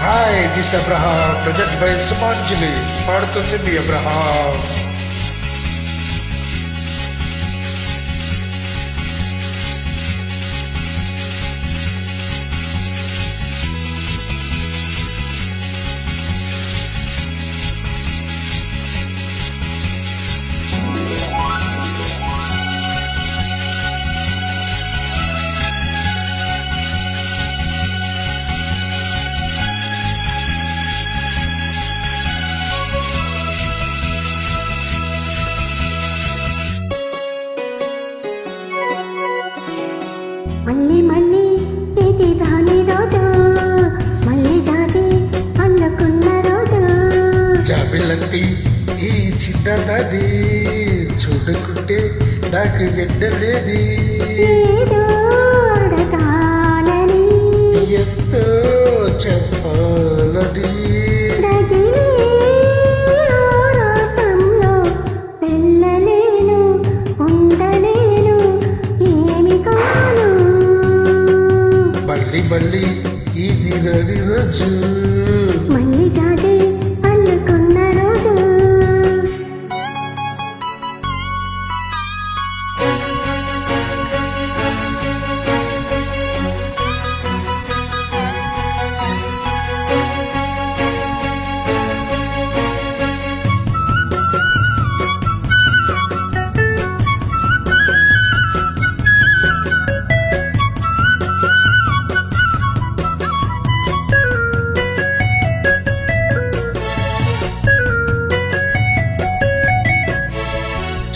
Hi this Abraham project by Sumanjali పాడుతుంది మీ Abraham. మళ్ళీ మళ్ళీ ఇది రాని రోజు, మళ్ళీ జాజి అల్లుకున్న రోజు. జాబిలంటి ఈ చిన్నదాన్ని చూడకుంటే నాకు వెంటలేది, ఏదో అడగాలని ఎంతో చెప్పాలని. రగిలే ఆరాటంలో వెళ్ళలేను, ఉండలేను, ఏమి కాను. మళ్ళీ మళ్ళీ ఇది రాని రోజు, మళ్ళీ జాజి అల్లుకున్న రోజు.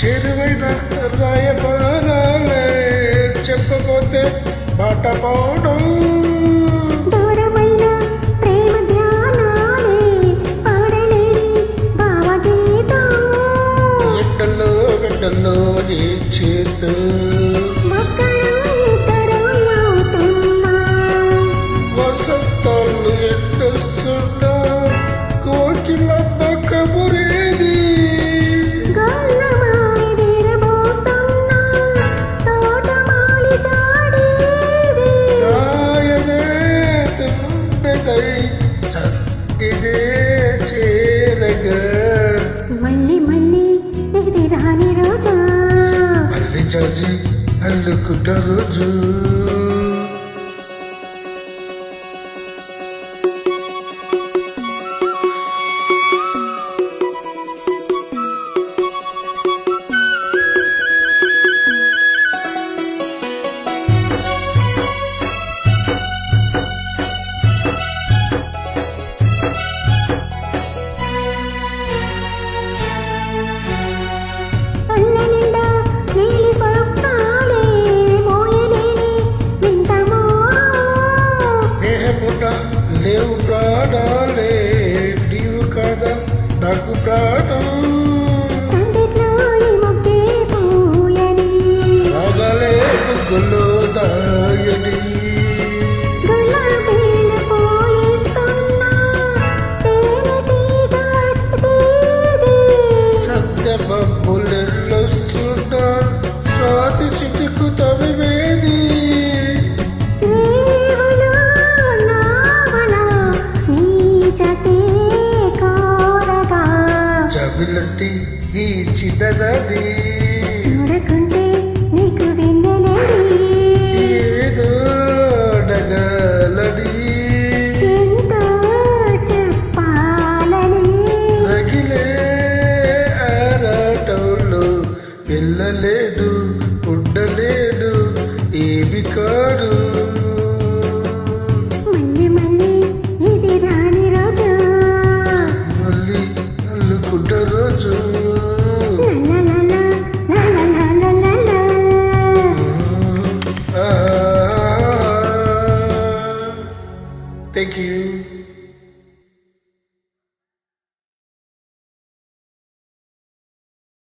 చేరువైన రాయబారాలే చెప్పబోతే మాట పోవడం, దూరమైన ప్రేమ ధ్యానాలే పాడలేని భావగీతం. ఎండల్లో వెండల్లో ఏ చేతు ఒక్కరు ఇద్దరు అవుతున్నా, వసంతాలు ఎండొస్తున్నా కోకిల కబురేది. గొల్లమారి విరబోస్తున్నా, తోటమాలి చాడేది. గాయదే తుండెదై సన్నిధే చేరగా, మళ్ళీ మళ్ళీ ఇది రాని రోజు, మళ్ళీ జాజి అల్లుకున్న రోజు. కళ్ళ నిండా నీలి స్వప్నాలే మోయలేని వింత మోహం. దేహమున లేవు ప్రాణాలే, నీవు కాదా నాకు ప్రాణం. సందిట్లో ఈ మొగ్గే పూయని, రాగాలే ముగ్గులో దాయని, గులాబీలు పోయిస్తున్నా, తేనెటీగ అతిథిది. సత్యమబ్బులెల్లొస్తున్నా స్వాతి చిటుకు తమివేది. రేవులో నావలో నీ జతే కోరగా, జబిలంటి ఈ చిన్నదాన్ని చూడకుంటే నీకు వెన్నెలడి. ఏదో అడగాలని, ఎంతో చెప్పాలని. రగిలే ఆరాటంలో వెళ్ళలేడు, ఉండలేడు, ఏమి కాడు. మళ్ళీ మళ్ళీ ఇది రాని రోజు, మళ్ళీ అల్లుకున్న రోజు. లలలల, లలలలలల. Thank you.